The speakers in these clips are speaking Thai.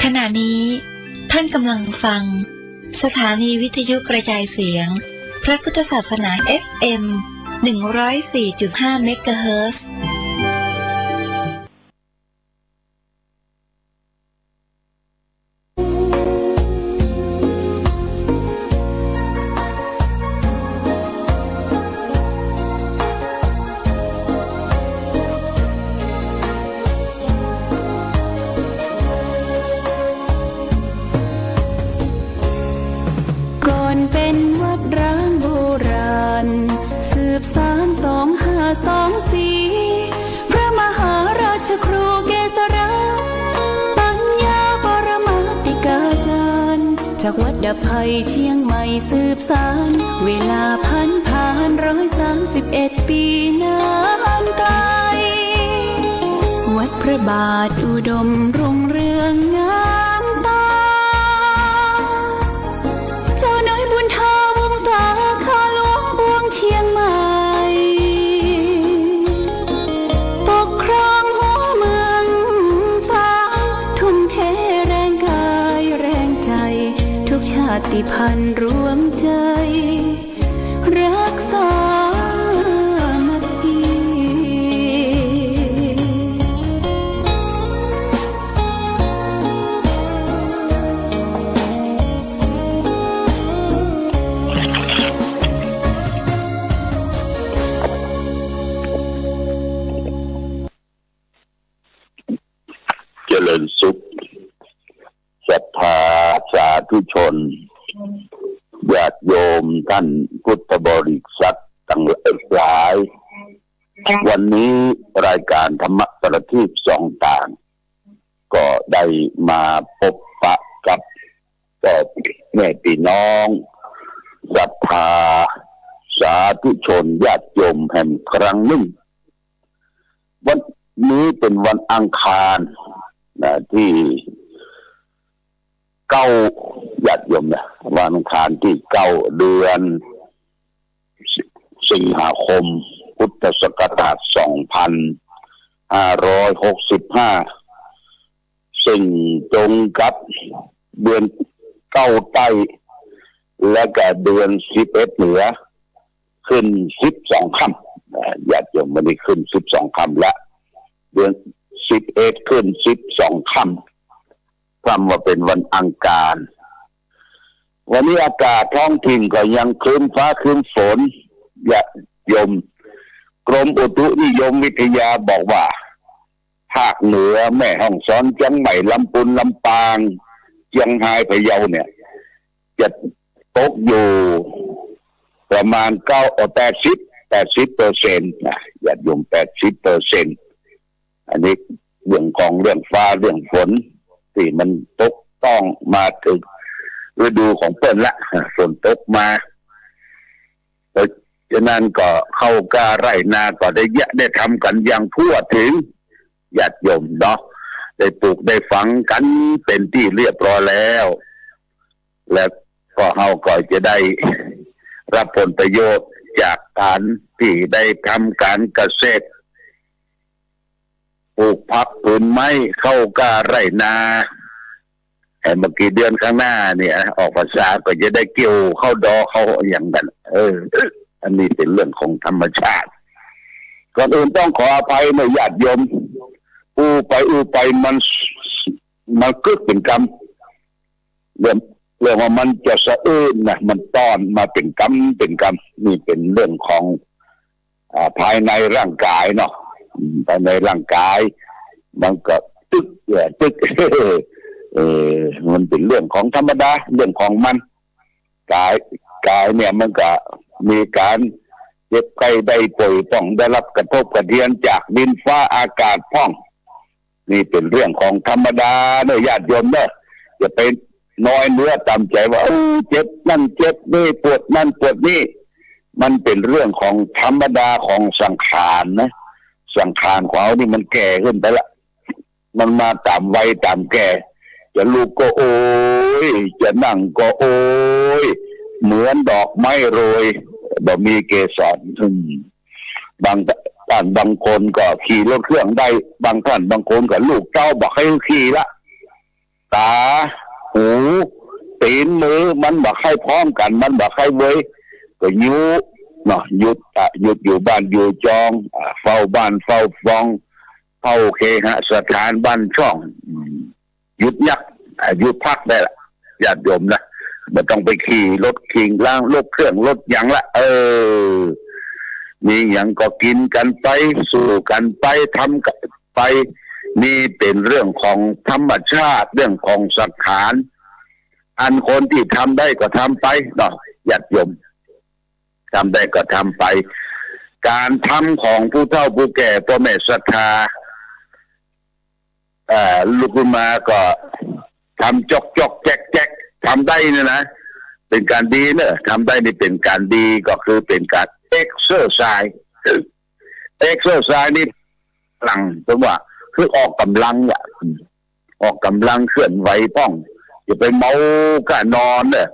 ขณะนี้ท่านกำลังฟังสถานีวิทยุกระจายเสียงพระพุทธศาสนา FM 104.5 เมกะเฮิรตซ์ เป็นวัดร้างโบราณสืบสาน2524พระมหาราชครูเกษราปัญญาปรมาติกาจารย์จากวัดดับภัยเชียงใหม่สืบสานเวลาผ่าน131 ปีนานไกลวัดพระบาทอุดมรุ่งเรืองงามตาเจ้าน้อยบุญทาวงศาข้าหลวงบวงเชียงใหม่ปกครองหัวเมืองฟ้าทุ่มเทแรงกายแรงใจทุกชาติพันธุ์รวมใจรักษาเจริญสุขศรัทธาสาธุชนญาติโยมท่านพุทธบริษัททั้งหลายวันนี้รายการธรรมประทีปสองต่างก็ได้มาพบปะกับแม่พี่น้องศรัทธาสาธุชนญาติโยมแห่งครั้งหนึ่งวันนี้เป็นวันอังคารที่ญาติโยมวันอังคารที่9 เดือนสิงหาคมพุทธศักราช2565ซึ่งตรงกับเดือน9ใต้และก็เดือน11เหนือขึ้น12ค่ำญาติโยมวันนี้ขึ้น12ค่ำและเดือน11ขึ้น12ค่ำว่าเป็นวันอังคารวันนี้อากาศท้องถิ่นก็ยังครึ้มฟ้าครึ้มฝนญาติโยมกรมอุตุนิยมวิทยาบอกว่าภาคเหนือแม่ฮ่องสอนเชียงใหม่ลำพูนลำปางเชียงรายพะเยาเนี่ยจะตกอยู่ประมาณ80% นะญาติโยม80%อันนี้เรื่องฟ้าเรื่องฝนที่มันตกต้องมาถึงฤดูของเปิ้นละฝนตกมาเพราะฉะนั้นก็เข้ากาไร่นาก็ได้ทำกันอย่างทั่วถึงญาติโยมเนาะได้ปลูกได้ฝังกันเป็นที่เรียบร้อยแล้วและก็เฮาก็จะได้รับผลประโยชน์จากการที่ได้ทำการเกษตรปลูกผักผลไม้เข้ากาไร่นาแต่เมื่อกี้เดือนข้างหน้าเนี่ยออกพรรษาก็จะได้เกี่ยวเข้าดอเข้าอย่างนั้นอันนี้เป็นเรื่องของธรรมชาติก่อนอื่นต้องขออภัยในญาติโยมอูไปมันกึกเป็นกรรมเรื่องว่ามันจะสะอื้นนะมันต้อนมาเป็นกรรมนี่เป็นเรื่องของภายในร่างกายเนาะภายในร่างกายมันก็ตึกมันเป็นเรื่องของธรรมดาเรื่องของมันกายเนี่ยมันก็มีการเจ็บไข้ได้ป่วยต้องได้รับกระทบกระเทือนจากดินฟ้าอากาศพ้องนี่เป็นเรื่องของธรรมดาเนอะญาติโยมเนอะจะไปน้อยเนื้อต่ำใจว่าเจ็บนั่นเจ็บนี่ปวดนั่นปวดนี่มันเป็นเรื่องของธรรมดาของสังขารนะสังขารของเขานี่มันแก่ขึ้นไปละมันมาตามวัยตามแก่จะลุกก็โอยจะนั่งก็โอยเหมือนดอกไม้โรยบ่มีเกสรบางคนก็ขี่รถเครื่องได้บางท่านบางคนก็ลูกเต้าบอกให้ขี่ละ ตาหูตีนมือมันบ่ให้พร้อมกันมันบ่ให้เว้ยก็ยุเนาะหยุดอยู่บ้านอยู่จองเฝ้าบ้านเฝ้าฟองเฝ้าเคหสถานบ้านช่องหยุดยักหยุดพักได้ละญาติโยมนะไม่ต้องไปขี่รถขี่ล่างรถเครื่องรถอย่างละมีอย่างก็กินกันไปสู่กันไปทำกันไปนี่เป็นเรื่องของธรรมชาติเรื่องของสังขารอันคนที่ทำได้ก็ทำไปเนาะญาติโยมทำได้ก็ทำไปการทำของผู้เฒ่าผู้แก่พ่อแม่ศรัทธาลุกขึ้นมาก็ทำจอกแจ๊กทำได้นะเป็นการดีเนอะทำได้นี่เป็นการดีก็คือเป็นการเอ็กเซอร์ไซส์นี่พลังเพราะว่าคือออกกำลังออกกำลังเคลื่อนไหวป้องอย่าไปเมากะนอนเนี่ย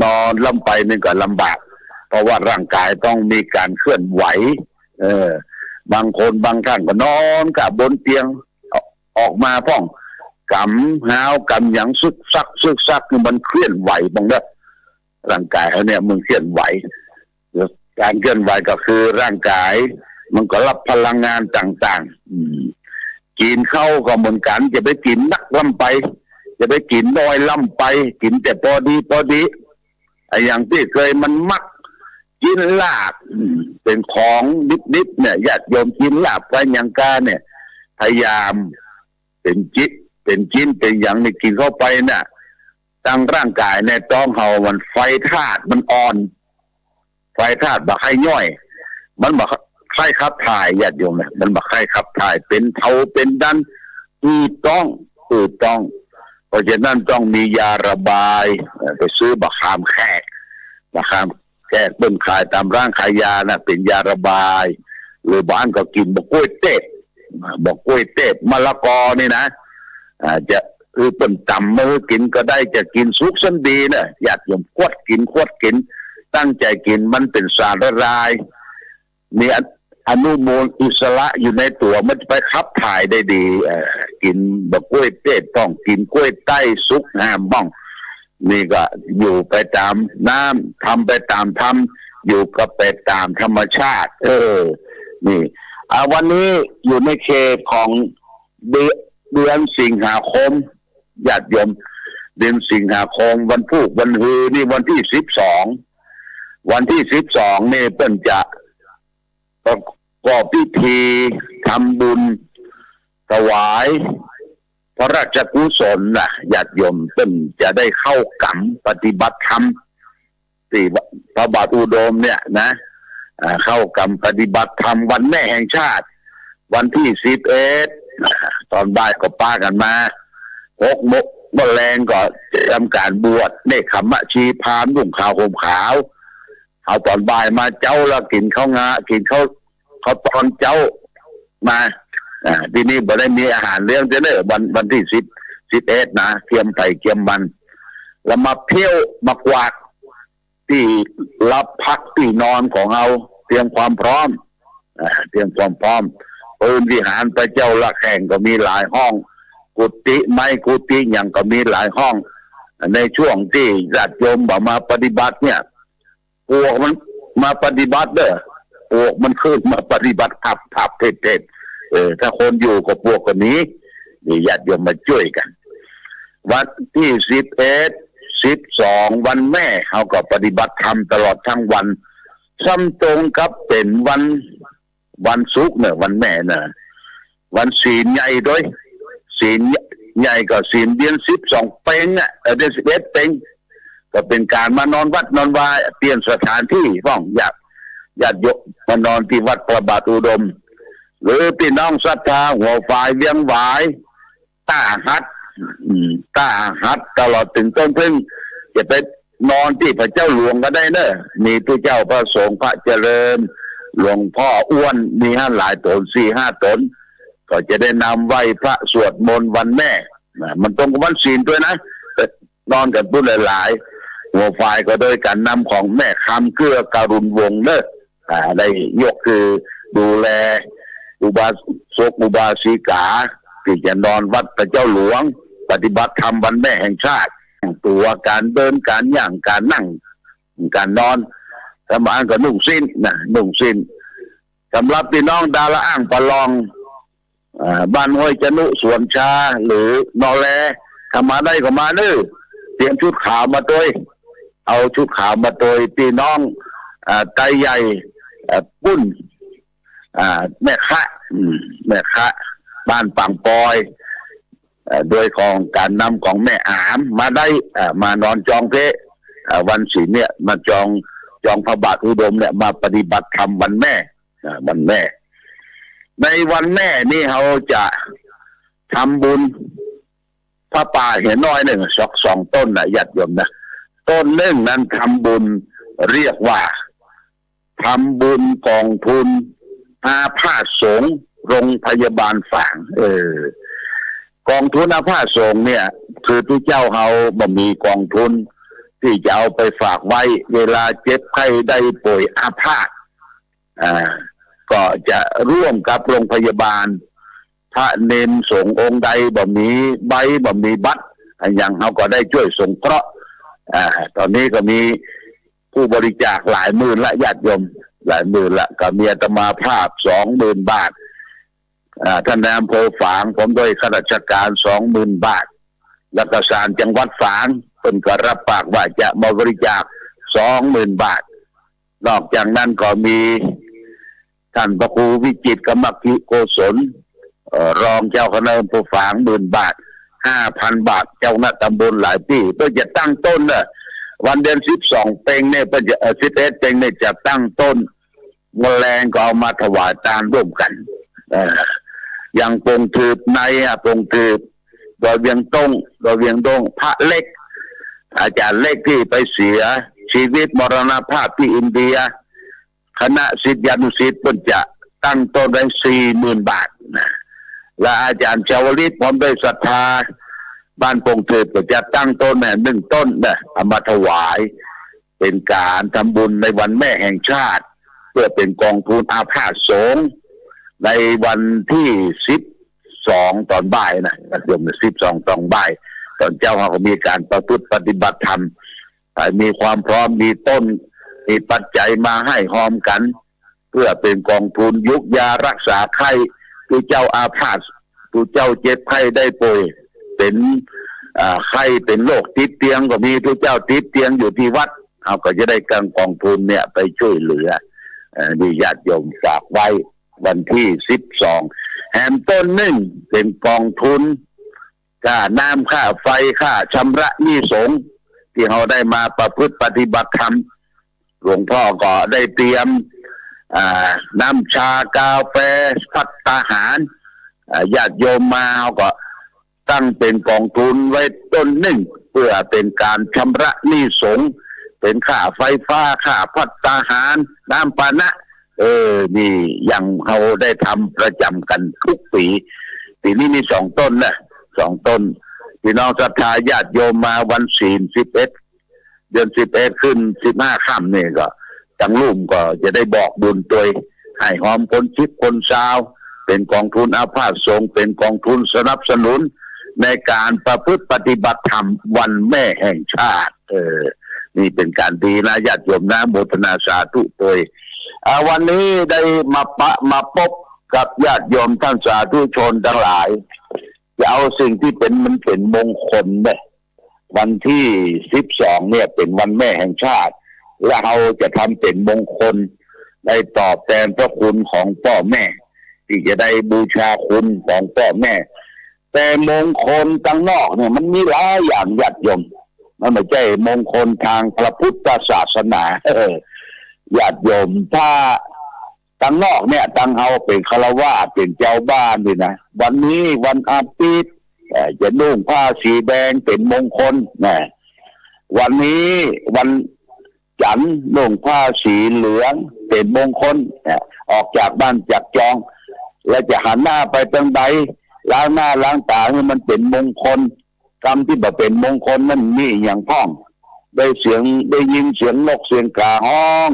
นอนลำไปนี่ก็ลำบากเพราะว่าร่างกายต้องมีการเคลื่อนไหวบางคนบางท่านก็นอนกับบนเตียงออกมาป้องกำหาวกำอย่างซึกซักมันเคลื่อนไหวบ้างเด้อร่างกายเขาเนี่ยมึงเคลื่อนไหวการเคลื่อนไหวก็คือร่างกายมันก็รับพลังงานต่างๆกินเข้าก็เหมือนกันจะไปกินนักล่ำไปจะไปกินน้อยล่ำไปกินแต่พอดีไอ้อย่างที่เคยมันมักกินลาบเป็นของดิบเนี่ยญาติโยมกินลาบไปอย่างกาเนี่ยพยายามเป็นชิ้นเป็นอย่างนี้กินเข้าไปเนี่ยตั้งร่างกายในท้องเรามันไฟธาตุมันอ่อนไฟธาตุบักให้ย่อยมันบักไข้ขับถ่ายญาติโยมเนี่ยมันบักไข้ขับถ่ายเป็นเทาเป็นดันต้องเพราะฉะนั้นต้องมียาระบายไปซื้อบักขามแขกเปิ้นขายตามร้านขายยานะเป็นยาระบายหรือบ้านก็กินบักกล้วยเต๊บมะละกอนี่นะจะคือเปิ้นตำมือกินก็ได้จะกินสุกสันดีนะญาติโยมควดกินตั้งใจกินมันเป็นสารละลายมีอนุมูลอิสระอยู่ในตัวมันจะไปขับถ่ายได้ดีกินบะกล้วยเต้ต้องกินกล้วยไต้สุกห้ามบ้องนี่ก็อยู่ไปตามน้ำทำไปตามธรรมอยู่ก็ไปตามธรรมชาตินี่วันนี้อยู่ในเขตของเดือนสิงหาคมญาติโยมเดือนสิงหาคมวันพุธวันฮือนี่วันที่12นี่เปิ้นจะประกอบพิธีทำบุญถวายพระราชกุศลนะญาติโยมเปิ้นจะได้เข้ากรรมปฏิบัติธรรมที่พระบาทอุดมเนี่ยนะเข้ากรรมปฏิบัติธรรมวันแม่แห่งชาติวันที่11ตอนบ่ายก็ป้ากันมา6 โมงแรงก็จะทำการบวชเนคขมชีพราหมณ์นุ่งขาวห่มขาวเอาตอนบ่ายมาเจ้าแล้วกินข้าวงากินข้าวตอนเจ้ามาที่นี่บ่ได้มีอาหารเลี้ยงเด้อวันที่11นะเทียมไผ่เทียมมันแล้วมาเที่ยวมากวาดที่รับพักที่นอนของเราเตรียมความพร้อมปืนวิหารพระเจ้าละแข่งก็มีหลายห้องกุฏิไม่กุฏิอย่างก็มีหลายห้องในช่วงที่ญาติโยมมาปฏิบัติเนี่ยพวกมันมาปฏิบัติเด้อพวกมันขึ้นมาปฏิบัติทับเท็ดถ้าคนอยู่กับพวกคนนี้นี่ญาติโยมมาช่วยกันวันที่12วันแม่เขาก็ปฏิบัติธรรมตลอดทั้งวันซ้ำตรงกับเป็นวันศุกร์เนี่ยวันแม่น่ะวันศีลใหญ่ด้วยศีลใหญ่ก็ศีลเดือน12เพ็งเดือน11เพ็งก็เป็นการมานอนวัดนอนวาเปลี่ยนสถานที่ฟ้องญาติโยมมานอนที่วัดพระบาทอุดมหรือพี่น้องศรัทธาหัวฝ่ายเวียงหวายต้าฮัดตลอดถึงต้นพึ่งจะไปนอนที่พระเจ้าหลวงก็ได้เนอะมีตัวเจ้าพระสงฆ์พระเจริญหลวงพ่ออ้วนมีหลายตน 4-5 ตนก็จะได้นำไหว้พระสวดมนต์วันแม่มันตรงกับวันศีลด้วยนะนอนกันผู้หลายๆหัวฝ่ายก็โดยการนำของแม่คำเกื้อการุณวงศ์เนอะได้ยกคือดูแลอุบาสกอุบาสิกาที่จะนอนวัดพระเจ้าหลวง ปฏิบัติธรรมวันแม่แห่งชาติตัวการเดินการย่างการนั่งการนอนสมานก็นุ่งสิ้นนะนุ่งสิ้นสำหรับพี่น้องดาละอ่างปะลองบ้านห้วยจนุสวนชาหรือนอแลทำมาได้ก็มาเนื้อเตรียมชุดขาวมาตัวเอาชุดขาวมาตัวพี่น้องไตใหญ่ปุ้นแม่คะบ้านปังปอยโดยของการนำของแม่อามมาได้มานอนจองเพวันศีลเนี่ยมาจองพระบาทอุดมเนี่ยมาปฏิบัติธรรมวันแม่วันแม่ในวันแม่นี่เขาจะทำบุญพระป่าเห็นน้อยหนึ่งสองต้นนะญาติโยมนะต้นหนึ่งนั้นทำบุญเรียกว่าทำบุญกองทุนอาพาธสงฆ์โรงพยาบาลฝางกองทุนอาพาธสงฆ์เนี่ยคือที่เจ้าเขาบ่มีกองทุนที่จะเอาไปฝากไว้เวลาเจ็บไข้ได้ป่วยอาพาธก็จะร่วมกับโรงพยาบาลพระเนนสงฆ์องค์ใดบ่มีใบบ่มีบัตรอย่างเขาก็ได้ช่วยสงเคราะห์ตอนนี้ก็มีผู้บริจาคหลายหมื่นละญาติโยมหลายหมื่นละก็มีอาตมาภาพ 20,000 บาทท่านนายอำเภอฝางผมโดยข้าราชการ 20,000 บาทแล้วก็ศาลจังหวัดฝางเป็นก็รับปากว่าจะมาบริจาค 20,000 บาทนอกจากนั้นก็มีท่านพระครูวิจิตรกมัคคิโกศลรองเจ้าคณะอำเภอฝาง 10,000 บาท 5,000 บาทเจ้าหน้าตำบลหลายที่เพื่อจะตั้งต้นวันเดือน12 เพ็งเนี่ยเพื่อจะ11 เพ็งเนี่ยจะตั้งต้นแมลงก็เอามาถวายทานร่วมกันอย่างปงถืบในปงถืบดอยเวียงต้งพระเล็กอาจารย์เล็กที่ไปเสียชีวิตมรณภาพที่อินเดียคณะศิษยานุศิษย์เพิ่นจะตั้งต้นไว้ 40,000 บาทนะและอาจารย์ชาวลิตพร้อมด้วยศรัทธาบ้านปงถืบก็จะตั้งต้น1 ต้นเอามาถวายเป็นการทำบุญในวันแม่แห่งชาติเพื่อเป็นกองทุนอาพาธสงฆ์ในวันที่12ตอนบ่ายนะโยม12ตอนบ่ายตอนเจ้าเขามีการประพฤติปฏิบัติธรรมมีความพร้อมมีต้นมีปัจจัยมาให้หอมกันเพื่อเป็นกองทุนยุกยารักษาไข้ผู้เจ้าอาพาธผู้เจ้าเจ็บไข้ได้ป่วยเป็นไข้เป็นโรคติดเตียงก็มีผู้เจ้าติดเตียงอยู่ที่วัดเขาก็จะได้กองทุนเนี่ยไปช่วยเหลือมีญาติโยมฝากไว้วันที่12แหมต้นหนึ่งเป็นกองทุนค่าน้ำค่าไฟค่าชำระหนี้สงฆ์ที่เขาได้มาประพฤติปฏิบัติธรรมหลวงพ่อก็ได้เตรียมน้ำชากาแฟภัตตาหารญาติโยมมาเขาก็ตั้งเป็นกองทุนไว้ต้นหนึ่งเพื่อเป็นการชำระหนี้สงฆ์เป็นค่าไฟฟ้าค่าภัตตาหารน้ำปานะนี่ยังเขาได้ทำประจำกันทุกปีนี้มี2 ต้นนะ2 ต้นพี่น้องศรัทธาญาติโยมมาวันศีล11 เดือน11ขึ้น15ค่ำนี่ก็จังลุ่มก็จะได้บอกบุญตัวให้หอมคนชิดคนชาวเป็นกองทุนอาพาธสงฆ์เป็นกองทุนสนับสนุนในการประพฤติปฏิบัติธรรมวันแม่แห่งชาตินี่เป็นการดีนะญาติโยมนะโมทนาสาธุตัววันนี้ได้มาพบกับญาติโยมท่านสาธุชนทั้งหลายจะเอาสิ่งที่มันเป็นมงคลเนี่ยวันที่12เนี่ยเป็นวันแม่แห่งชาติและเราจะทำเป็นมงคลได้ตอบแทนพระคุณของพ่อแม่ที่จะได้บูชาคุณของพ่อแม่แต่มงคลตั้งนอกเนี่ยมันมีหลายอย่างญาติโยมมันไม่ใช่มงคลทางพระพุทธศาสนาญาติโยมถ้าตั้งนอกเนี่ยตั้งเอาเป็นฆราวาสเป็นเจ้าบ้านนี่นะวันนี้วันอาทิตย์จะนุ่งผ้าสีแดงเป็นมงคลนะวันนี้วันจันทร์นุ่งผ้าสีเหลืองเป็นมงคลออกจากบ้านจากจองและจะหันหน้าไปทางใดล้างหน้าล้างตาให้มันเป็นมงคลกรรมที่บ่เป็นมงคลนั่นมีอย่างพ้องได้ยินเสียงนกเสียงกาห้อง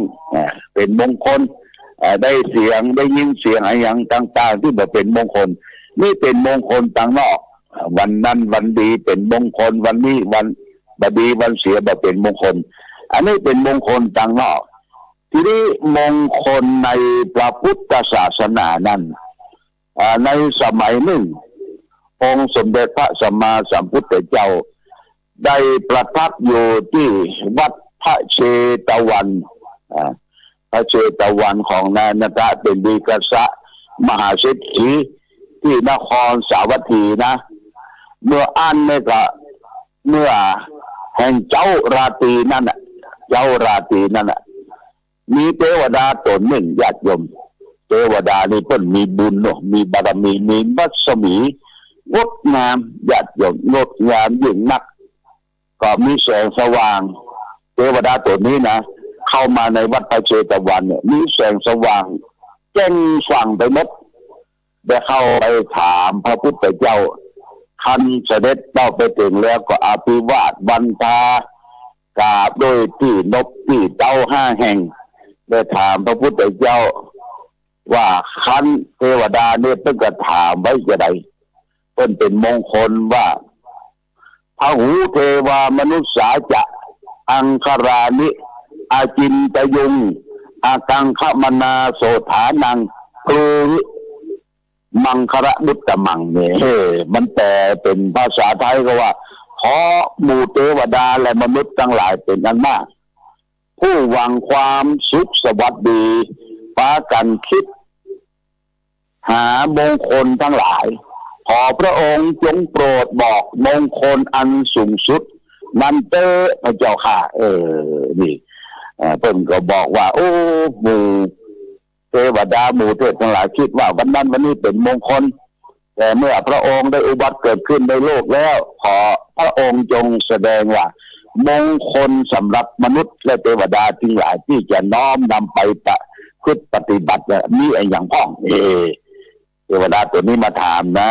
เป็นมงคลได้ยินเสียงอะไรอย่างต่างๆที่บ่เป็นมงคลนี่เป็นมงคลต่างนอก วันนั้นวันดีเป็นมงคลวันนี้วันบดีวันเสียบ่เป็นมงคลอันนี้เป็นมงคลต่างนอกทีนี้มงคลในพระพุทธศาสนานั้นในสมัยหนึ่งองค์สมเด็จพระสัมมาสัมพุทธเจ้าได้ประทับอยู่ที่วัดพระเชตวันพระเชตวันของนายนาถเป็นดีกษัตริย์มหาเศรษฐีที่นครสาวัตถีนะเมื่ออ่านเนี่ยก็เมื่อแห่งเจ้าราตรีนั่นน่ะเจ้าราตรีนั่นน่ะมีเทวดาตนหนึ่งญาติโยมเทวดานี่เพิ่นมีบุญเนาะมีบารมีมีมัสมีงดงามญาติโยมงดงามยิ่งนักก็มีแสงสว่างเทวดาตนนี้นะเข้ามาในวัดพระเชตวันเนี่ยมีแสงสว่างแจ้งส่องไปหมดได้เข้าไปถามพระพุทธเจ้าท่านเสด็จเข้าไปถึงแล้วก็อภิวาทบรรพากราบด้วยที่นกที่เต้า5 แห่งได้ถามพระพุทธเจ้าว่าคันเทวดาเนี่ยเพิ่งก็ถามไว้จะไดเพิ่นเป็นมงคลว่าพหูเทวามนุษย์สาจะอังคารานิอาจินตยุงอากังขมนาโสถานังครูมังคระบุตตมังเนี่ยมันแปลเป็นภาษาไทยก็ว่าขอหมู่เทวดาและมนุษย์ทั้งหลายเป็นอันมากผู้หวังความสุขสวัสดีปากันคิดหามงคลทั้งหลายขอพระองค์จงโปรดบอกมงคลอันสูงสุดนั้นเต้พระเจ้าค่ะนี่เพิ่นก็บอกว่าโอ้หมู่เทวดาหมู่เทพทั้งหลายคิดว่าวันนั้นวันนี้เป็นมงคลแต่เมื่อพระองค์ได้อุบัติเกิดขึ้นในโลกแล้วขอพระองค์จงแสดงว่ามงคลสำหรับมนุษย์และเทวดาทั้งหลายที่จะน้อมนำไปปฏิบัติมีอย่างพ้องเทวดาตัวนี้มาถามนะ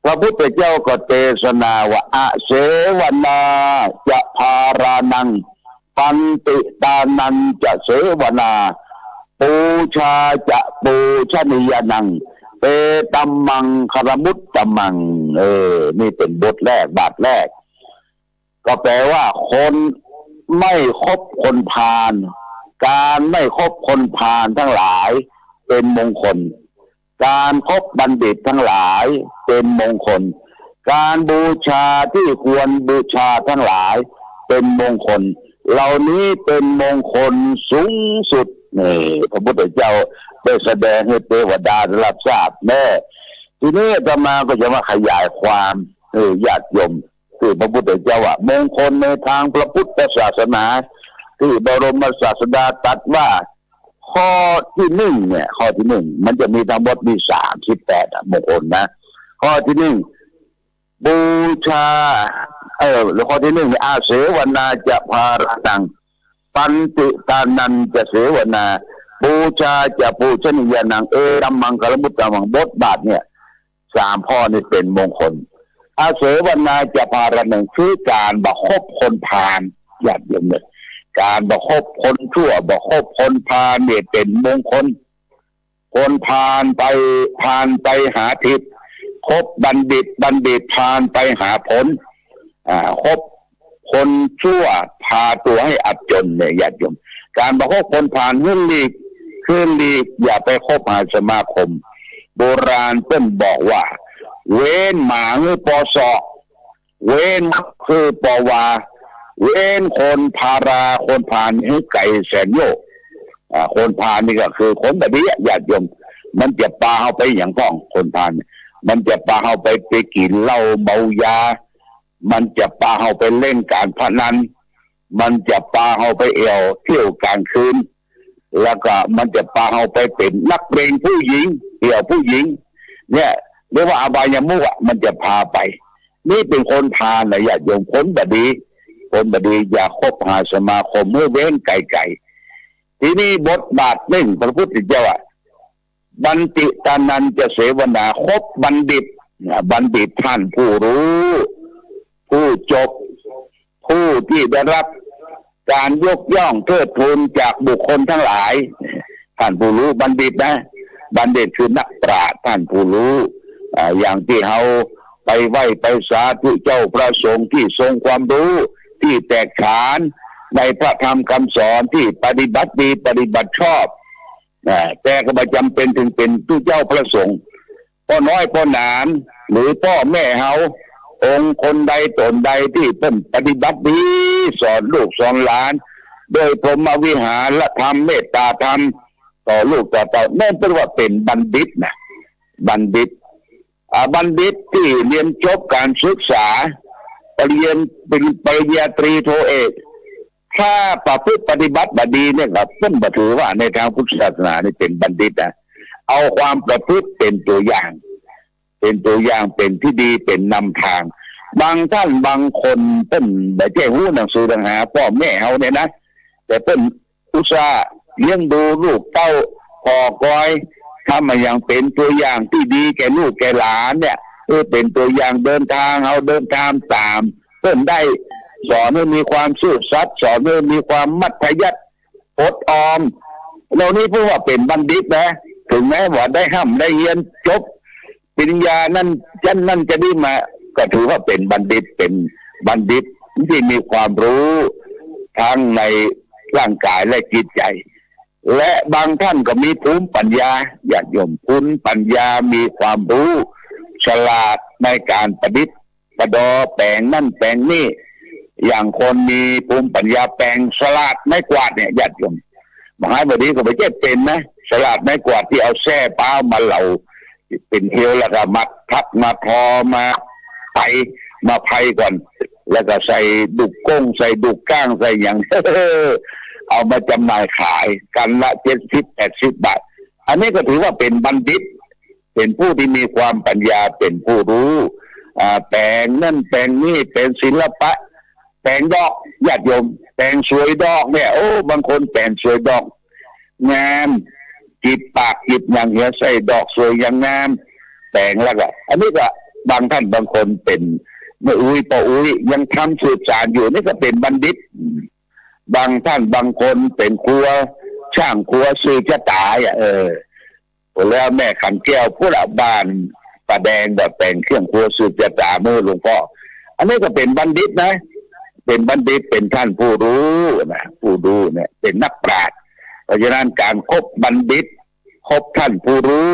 พระพุทธเจ้าก็เทศนาว่าอาเสวนาจะพารานังปันติตานันจะเสวนาปูชาจะปูชนียนังเตตัมมังคารมุตตมังนี่เป็นบทแรกบาทแรกก็แปลว่าคนไม่คบคนพาลการไม่คบคนพาลทั้งหลายเป็นมงคลการคบบัณฑิตทั้งหลายเป็นมงคลการบูชาที่ควรบูชาทั้งหลายเป็นมงคลเหล่านี้เป็นมงคลสูงสุดนี่พระพุทธเจ้าได้แสดงให้เทวดาได้รับทราบแน่ทีนี้อาตมาก็จะมาขยายความญาติโยมคือพระพุทธเจ้าว่ามงคลในทางพระพุทธศาสนาที่บรมศาสดาตรัสว่าข้อที่1เนี่ยข้อที่1มันจะมีทั้งหมดมี38มงคลนะข้อที่1บูชาแล้วข้อที่1เนี่ยอาเสวนาจะพารานังปันติตานันจะเสวนาบูชาจะปูชนียนังตัมมังคารมุตตมังบทบาทเนี่ย3ข้อนี่เป็นมงคลอาเสวนาจะพารานังคือการบ่คบคนพาลญาติโยมเนี่ยการบ่คบคนชั่วบ่คบคนพาลเนี่ยเป็นมงคลคนพาลไปหาทิพย์คบบัณฑิตพาลไปหาผลคบคนชั่วพาตัวให้อับจนเนี่ยญาติโยมการบ่คบคนพาลขึ้นลีกอย่าไปคบหาสมาคมโบราณเพิ่นบอกว่าเว้นหมาคือปอสอเว้นคือปอวาเว้นคนพาราคนพาลให้ไก่แสนโยกคนพาลนี่ก็คือคนแบบนี้ญาติโยมมันจะพาเอาไปอย่างพ้องคนพาลมันจะพาเอาไปกินเหล้าเมายามันจะพาเอาไปเล่นการพนันมันจะพาเอาไปเที่ยวกลางคืนแล้วก็มันจะพาเอาไปเป็นนักเลงผู้หญิงเที่ยวผู้หญิงเนี่ยเรียกว่าอบายมุขมันจะพาไปนี่เป็นคนพาลนะญาติโยมคนแบบนี้อย่าคบหาสมาคมเมื่อเว้นไกลๆทีนี้บทบาทหนึ่งพระพุทธเจ้าบัณฑิตานันจะเสวนาคบบัณฑิตท่านผู้รู้ผู้จบผู้ที่ได้รับการยกย่องเทิดทูนจากบุคคลทั้งหลายท่านผู้รู้บัณฑิตนะบัณฑิตคือนักปราชญ์ท่านผู้รู้อย่างที่เขา ไปไหว้ไปสาธุเจ้าพระสงฆ์ที่ทรงความรู้ที่แตกฉานในพระธรรมคำสอนที่ปฏิบัติดีปฏิบัติชอบแต่ก็ไม่จำเป็นถึงเป็นผู้เจ้าพระสงฆ์พ่อน้อยพ่อหนานหรือพ่อแม่เฮาองค์คนใดตนใดที่เพิ่นปฏิบัติดีสอนลูกสอนหลานโดยพรหมวิหารและธรรมเมตตาธรรมต่อลูกต่อเต่านั่นเป็นว่าเป็นบัณฑิตนะบัณฑิตบัณฑิตที่เรียนจบการศึกษาเป็นปริญญาตรีโทเอกถ้าประพฤติปฏิบัติบดีเนี่ยก็เพิ่นบ่ถือว่าในทางพุทธศาสนานี่เป็นบัณฑิตนะเอาความประพฤติเป็นตัวอย่างเป็นที่ดีเป็นนำทางบางท่านบางคนเพิ่นบ่ใช่รู้หนังสือต่างหาพ่อแม่เฮาเนี่ยนะแต่เพิ่นอุตส่าห์เลี้ยงดูลูกเต้าพ่อก้อยทำมาอย่างเป็นตัวอย่างที่ดีแก่ลูกแก่หลานเนี่ยเป็นตัวอย่างเดินทางเอาเดินตามเพิ่นได้สอนให้มีความซื่อสัตย์สอนให้มีความมัธยัสถ์อดออมเหล่านี้พูดว่าเป็นบัณฑิตนะถึงแม้ว่าได้ห้ำได้เรียนจบปริญญานั่นจะได้มาก็ถือว่าเป็นบัณฑิตที่มีความรู้ทั้งในร่างกายและจิตใจและบางท่านก็มีภูมิปัญญาญาติโยมภูมิปัญญามีความรู้ฉลาดในการประดิษฐ์ประดอแปลงนั่นแปลงนี่อย่างคนมีภูมิปัญญาแปลงฉลาดไม้กวาดเนี่ยญาติโยมมหาบดีก็ไม่ใช่เป็นนะฉลาดไม้กวาดที่เอาแส้ป้ามาเหลาเป็นเหี้ยวแล้วก็มัดทับมาทอมาไผ่ก่อนแล้วก็ใส่ดุกก้งใส่ดุกก้างใส่อย่างเอามาจำหน่ายขายกันละ70-80 บาทอันนี้ก็ถือว่าเป็นบัณฑิตเป็นผู้ที่มีความปัญญาเป็นผู้รู้แปลงนั่นแปลงนี่เป็นศิลปะแปลงดอกญาติโยมแปลงสวยดอกเนี่ยบางคนแปลงสวยดอกงามจีบปากจีบอย่างเงี้ยใส่ดอกสวยอย่างงามแปลงแล้วก็อันนี้ก็บางท่านบางคนเป็นเมื่ออุ้ยต่ออุ้ยยังทำสืบสานอยู่นี่ก็เป็นบัณฑิตบางท่านบางคนเป็นครัวช่างครัวซื้อจะตายแล้วแม่ขันแก้วผู้ละบ้านป้าแดงแบบแต่งเครื่องครัวซื้อจะตาเมื่อหลวงพ่ออันนี้ก็เป็นบัณฑิตนะเป็นบัณฑิตเป็นท่านผู้รู้นะผู้รู้เนี่ยเป็นนักปราชญ์เพราะฉะนั้นการคบบัณฑิตคบท่านผู้รู้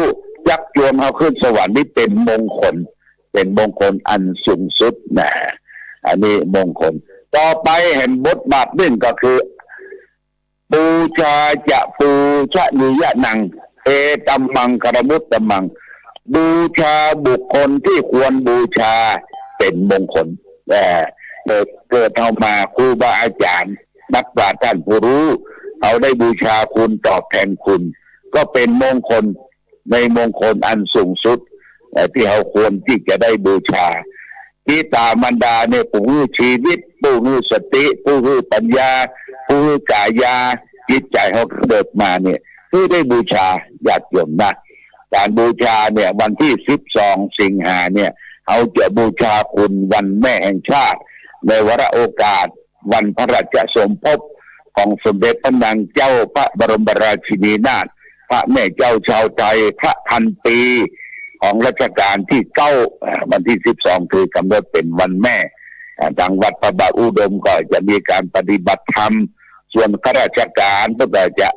ยักยวนเอาขึ้นสวรรค์นี่เป็นมงคลอันสูงสุดนะอันนี้มงคลต่อไปเห็นบทบาทหนึ่งก็คือบูชาจะปูชะนิยะนังเอตัมมังกรมุตตมังบูชาบุคคลที่ควรบูชาเป็นมงคลเกิดเข้ามาครูบาอาจารย์นักปราชญ์ท่านผู้รู้เขาได้บูชาคุณตอบแทนคุณก็เป็นมงคลในมงคลอันสูงสุดที่เขาควรที่จะได้บูชาที่ตามันดาเนี่ยผู้รู้ชีวิตผู้รู้สติผู้รู้ปัญญาผู้รู้กายาจิตใจเขาเกิดมาเนี่ยคือได้บูชาญาติโยมนะการบูชาเนี่ยวันที่12 สิงหาเนี่ยเขาจะบูชาคุณวันแม่แห่งชาติในวาระโอกาสวันพระราชสมภพของสมเด็จพระนางเจ้าพระบรมราชินีนาถพระแม่เจ้าชาวไทยพระพันปีของรัชกาลที่9วันที่12คือกำหนดเป็นวันแม่ทางวัดพระบาทอุดมก็จะมีการปฏิบัติธรรมส่วนข้าราชการก็จะ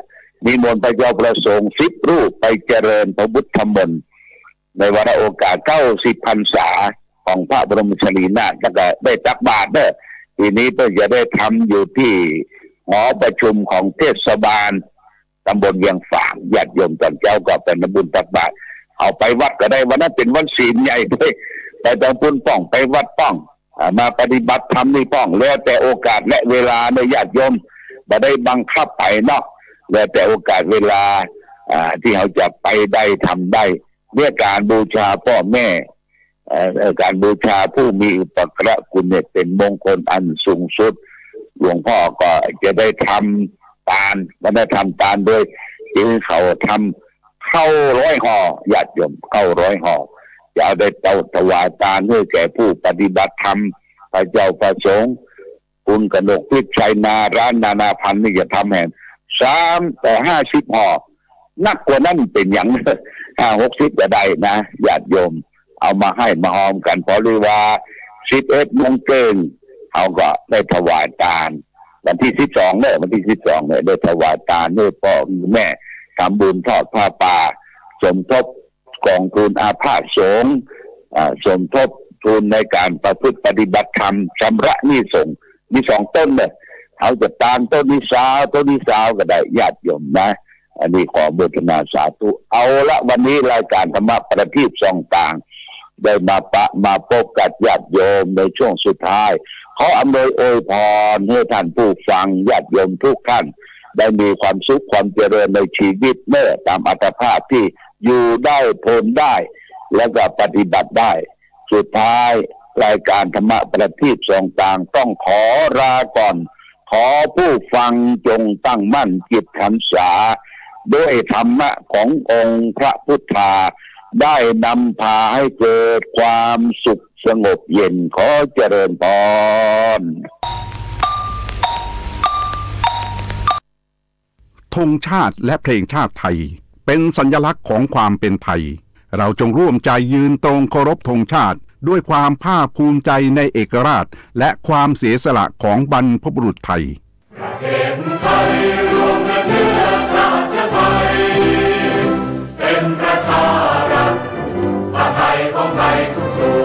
นิมนต์พระเจ้าประสงค์10 รูปไปเจริญพระพุทธมนต์ในวาระโอกาส90 พรรษาของพระบรมชนีนาถก็ได้ตักบาตรทีนี้ก็จะได้ทำอยู่ที่หอประชุมของเทศบาลตำบลเวียงฝางญาติโยมตอนเจ้าก็เป็นบุญตักบาตรเอาไปวัดก็ได้วันนั้นเป็นวันศีลใหญ่ด้วยไปตองปุ้นป้องไปวัดป้องมาปฏิบัติธรรมนี่ป้องแล้วแต่โอกาสและเวลาในญาติโยมบ่ได้บังคับไปเนาะแล้วแต่โอกาสเวลาที่เขาจะไปได้ทำได้เรื่องการบูชาพ่อแม่การบูชาผู้มีอุปการะคุณเนี่ยเป็นมงคลอันสูงสุดหลวงพ่อก็จะได้ทำทานวันนั้นทำทานโดยที่เขาทำเข้า100 ห่อญาติโยมเข้า100 ห่อจะเอาได้ถวายทานเพื่อแก่ผู้ปฏิบัติธรรมพระเจ้าประสงค์คุณกนกพิชัยนาร้านนานาพันธ์นี่จะทำแห่ง50 ห่อนักกว่านั้นเป็นอย่าง50-60จะได้นะญาติโยม เอามาให้มาหอมกันพอรีว่า11 โมงเกินเขาก็ได้ถวายทานวันที่12เนี่ยได้ถวายทานด้วยพ่อแม่ทำบุญทอดผ้าป่าสมทบกองทุนอาพาธสงฆ์สมทบทุนในการประพฤติปฏิบัติธรรมชำระหนี้สงฆ์มี2 ต้นเลยเขาจะตามต้นนี้สาวก็ได้ญาติโยมนะอันนี้ขอบูชาสาธุเอาละวันนี้รายการธรรมะประทีปส่องต่างได้มาพบกับญาติโยมในช่วงสุดท้ายขออำนวยอวยพรให้ท่านผู้ฟังญาติโยมทุกท่านได้มีความสุขความเจริญในชีวิตเมื่อตามอัตภาพที่อยู่ได้ทนได้แล้วก็ปฏิบัติได้สุดท้ายรายการธรรมะประทีปส่องต่างต้องขอลาก่อนขอผู้ฟังจงตั้งมั่นจิตขันษาด้วยธรรมะขององค์พระพุทธาได้นำพาให้เกิดความสุขสงบเย็นขอเจริญพรธงชาติและเพลงชาติไทยเป็นสัญลักษณ์ของความเป็นไทยเราจงร่วมใจยืนตรงเคารพธงชาติด้วยความภาคภูมิใจในเอกราชและความเสียสละของบรรพบุรุษไทย